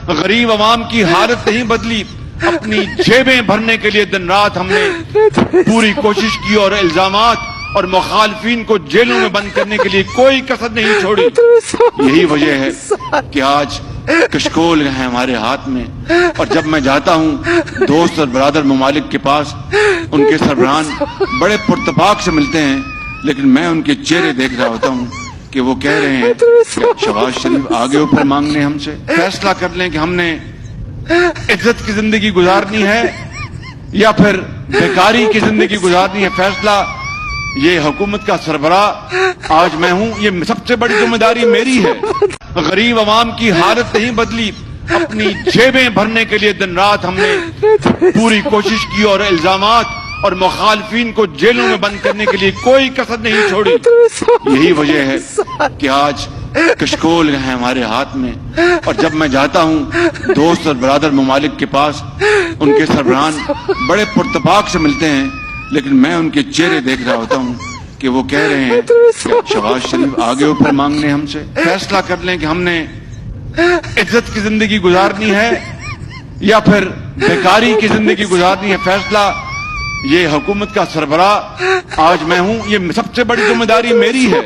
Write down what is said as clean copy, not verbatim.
غریب عوام کی حالت نہیں بدلی، اپنی جیبیں بھرنے کے لیے دن رات ہم نے پوری کوشش کی اور الزامات اور مخالفین کو جیلوں میں بند کرنے کے لیے کوئی کسر نہیں چھوڑی۔ یہی وجہ ہے کہ آج کشکول ہے ہمارے ہاتھ میں، اور جب میں جاتا ہوں دوست اور برادر ممالک کے پاس، ان کے سربراہان بڑے پرتپاک سے ملتے ہیں، لیکن میں ان کے چہرے دیکھ رہا ہوتا ہوں کہ وہ کہہ رہے ہیں کہ شہباز شریف آگے اوپر مانگنے ہم سے، فیصلہ کر لیں کہ ہم نے عزت کی زندگی گزارنی ہے یا پھر بیکاری کی زندگی گزارنی ہے۔ فیصلہ یہ حکومت کا سربراہ آج میں ہوں، یہ سب سے بڑی ذمہ داری میری ہے۔ غریب عوام کی حالت نہیں بدلی، اپنی جیبیں بھرنے کے لیے دن رات ہم نے پوری کوشش کی اور الزامات اور مخالفین کو جیلوں میں بند کرنے کے لیے کوئی کسر نہیں چھوڑی۔ یہی وجہ ہے کہ آج کشکول ہے ہمارے ہاتھ میں، اور جب میں جاتا ہوں دوست اور برادر ممالک کے پاس، ان کے سربراہان بڑے پرتپاک سے ملتے ہیں، لیکن میں ان کے چہرے دیکھ رہا ہوتا ہوں کہ وہ کہہ رہے ہیں کہ شہباز شریف آگے اوپر مانگنے ہم سے، فیصلہ کر لیں کہ ہم نے عزت کی زندگی گزارنی ہے یا پھر بیکاری کی زندگی گزارنی ہے۔ فیصلہ یہ حکومت کا سربراہ آج میں ہوں، یہ سب سے بڑی ذمہ داری میری ہے۔